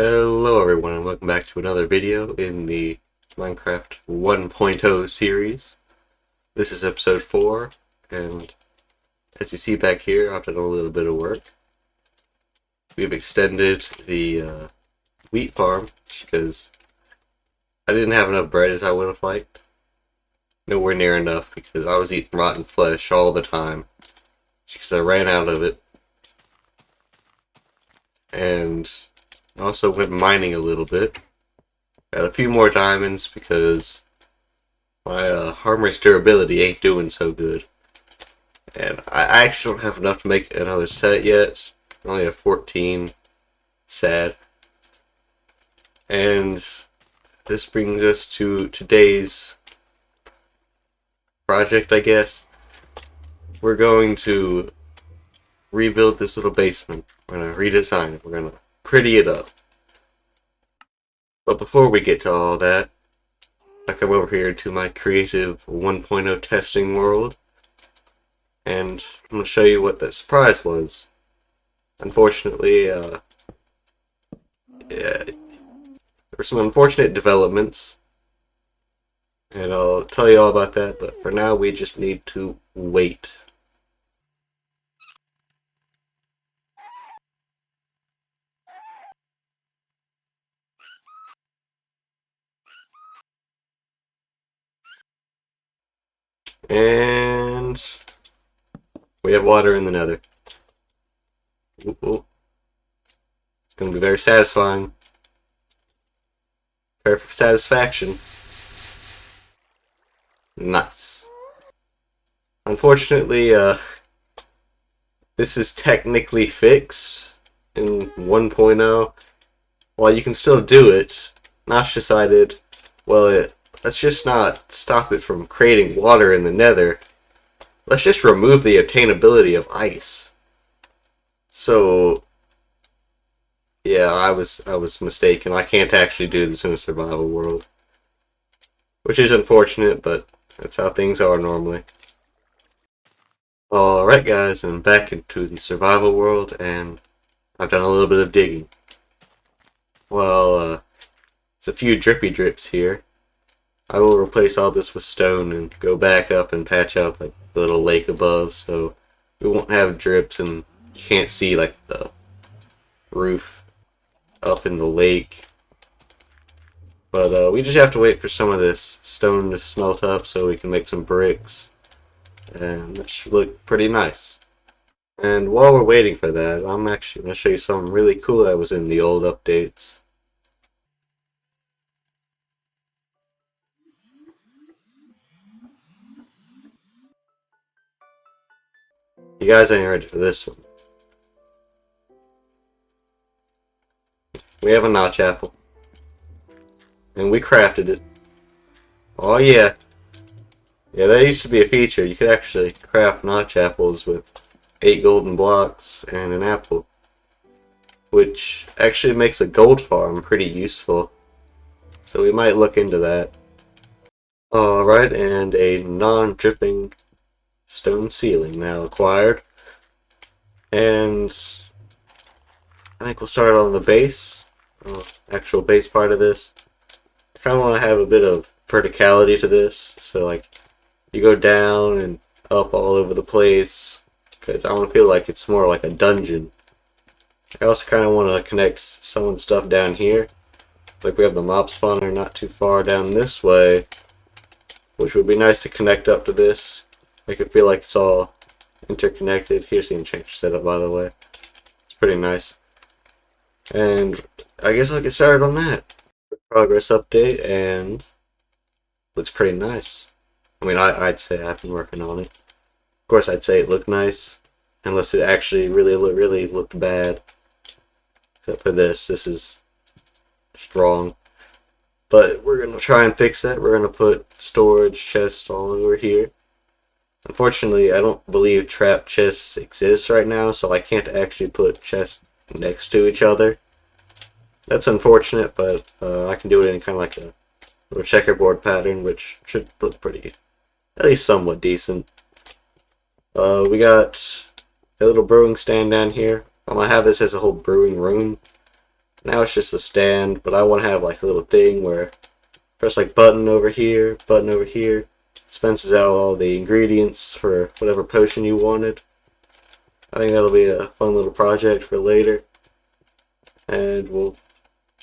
Hello everyone and welcome back to another video in the Minecraft 1.0 series. This is episode 4, and as you see back here, I've done a little bit of work. We've extended the wheat farm because I didn't have enough bread as I would have liked. Nowhere near enough because I was eating rotten flesh all the time because I ran out of it. And I also went mining a little bit. Got a few more diamonds because my armor's durability ain't doing so good. And I actually don't have enough to make another set yet. I only have 14. Sad. And this brings us to today's project, I guess. We're going to rebuild this little basement. We're going to redesign it. We're going to pretty it up. But before we get to all that, I come over here to my creative 1.0 testing world, and I'm going to show you what that surprise was. Unfortunately, yeah, there were some unfortunate developments, and I'll tell you all about that, but for now we just need to wait. And we have water in the nether. Ooh, ooh. It's going to be very satisfying. Prepare for satisfaction. Nice. Unfortunately, this is technically fixed in 1.0. While you can still do it, Notch decided, well, let's just not stop it from creating water in the nether. Let's just remove the obtainability of ice. So, yeah, I was mistaken. I can't actually do this in a survival world. Which is unfortunate, but that's how things are normally. Alright guys, I'm back into the survival world, and I've done a little bit of digging. Well, it's a few drippy drips here. I will replace all this with stone and go back up and patch out like the little lake above, so we won't have drips and you can't see like the roof up in the lake. But we just have to wait for some of this stone to smelt up so we can make some bricks, and that should look pretty nice. And while we're waiting for that, I'm actually going to show you something really cool that was in the old updates. You guys ain't ready for this one. We have a notch apple. And we crafted it. Oh yeah. Yeah, that used to be a feature. You could actually craft notch apples with 8 golden blocks and an apple. Which actually makes a gold farm pretty useful. So we might look into that. Alright, and a non-dripping stone ceiling now acquired. And I think we'll start on the base. Actual base part of this. I kind of want to have a bit of verticality to this, so like you go down and up all over the place, because I want to feel like it's more like a dungeon. I also kind of want to connect some of the stuff down here, like we have the mob spawner not too far down this way, which would be nice to connect up to this, make it feel like it's all interconnected. Here's the enchanter setup, by the way. It's pretty nice. And I guess I'll get started on that. Progress update, and looks pretty nice. I mean, I'd say I've been working on it. Of course, I'd say it looked nice, unless it actually really looked bad. Except for this is strong. But we're gonna try and fix that. We're gonna put storage chests all over here. Unfortunately, I don't believe trap chests exist right now, so I can't actually put chests next to each other. That's unfortunate, but I can do it in kind of like a little checkerboard pattern, which should look pretty, at least somewhat decent. We got a little brewing stand down here. I'm gonna have this as a whole brewing room, Now it's just a stand, but I want to have like a little thing where press like button over here, dispenses out all the ingredients for whatever potion you wanted. I think that'll be a fun little project for later. And we'll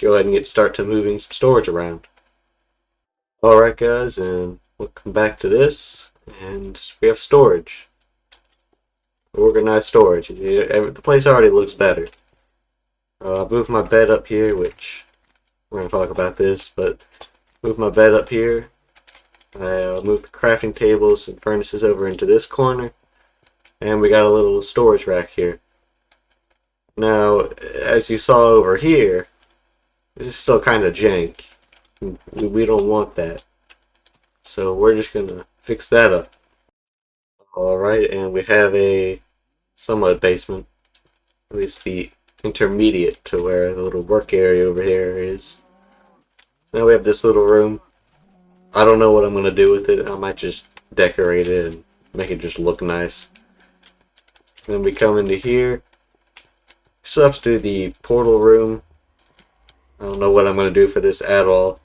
go ahead and start to moving some storage around. Alright guys, and we'll come back to this, and we have storage. Organized storage. The place already looks better. I moved my bed up here, which we're going to talk about this, but move my bed up here. I moved the crafting tables and furnaces over into this corner, and we got a little storage rack here. Now, as you saw over here, this is still kind of jank. We don't want that. So we're just going to fix that up. Alright, and we have a somewhat basement. At least the intermediate to where the little work area over here is. Now we have this little room. I don't know what I'm going to do with it. I might just decorate it and make it just look nice. Then we come into here. Still have to do the portal room. I don't know what I'm going to do for this at all.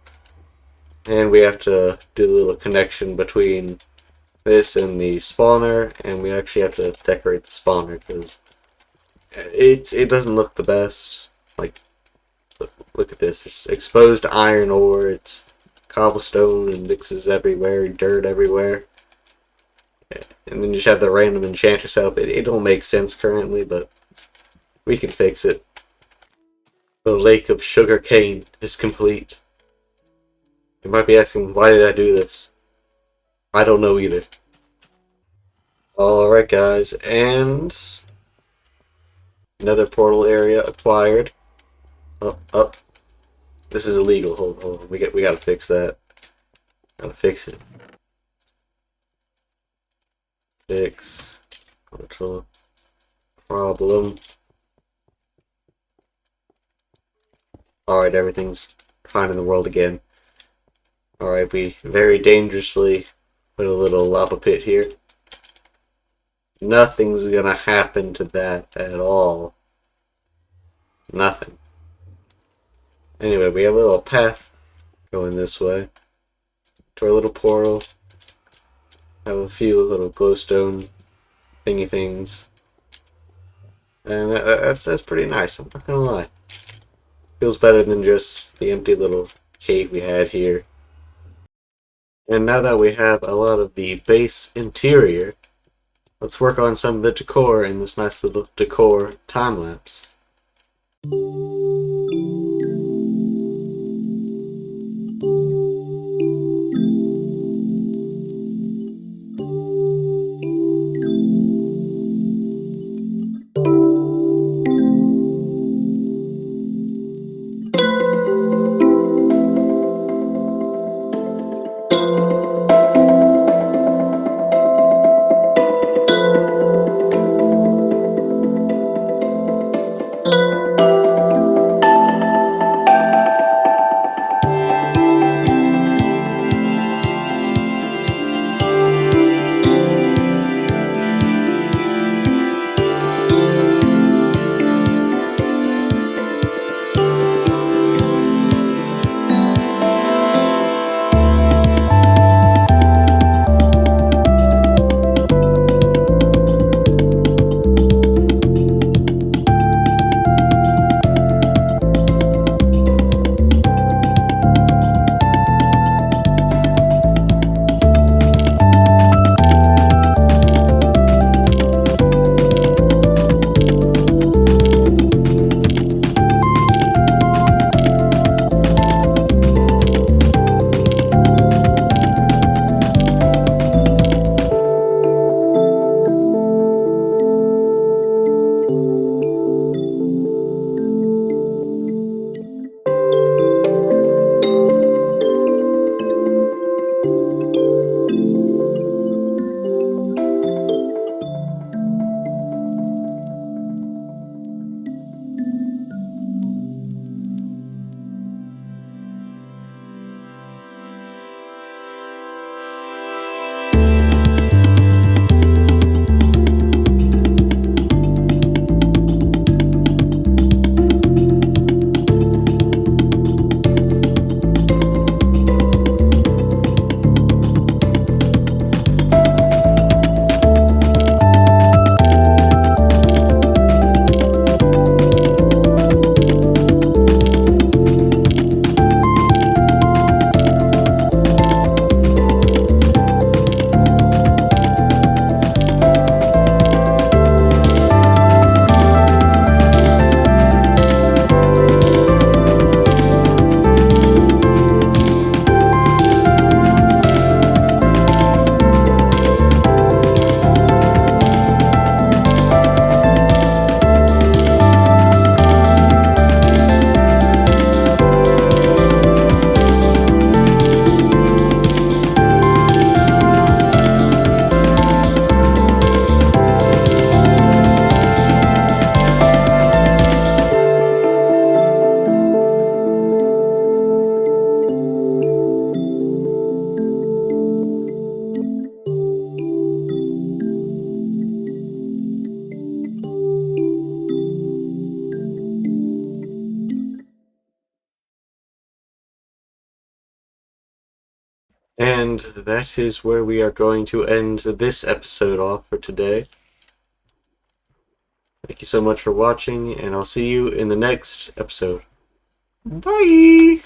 And we have to do the little connection between this and the spawner, and we actually have to decorate the spawner because it doesn't look the best. Like, look at this. It's exposed iron ore. It's cobblestone and mixes everywhere, dirt everywhere. And then you just have the random enchanter setup. It don't make sense currently, but we can fix it. The lake of sugar cane is complete. You might be asking, why did I do this? I don't know either. Alright guys, and another portal area acquired. Up. This is illegal. Hold on. We gotta fix that. Gotta fix it. Fix. Control. Problem. Alright, everything's fine in the world again. Alright, we very dangerously put a little lava pit here. Nothing's gonna happen to that at all. Nothing. Anyway, we have a little path going this way to our little portal. Have a few little glowstone thingy things. And that's pretty nice, I'm not gonna lie. Feels better than just the empty little cave we had here. And now that we have a lot of the base interior, let's work on some of the decor in this nice little decor time-lapse. And that is where we are going to end this episode off for today. Thank you so much for watching, and I'll see you in the next episode. Bye!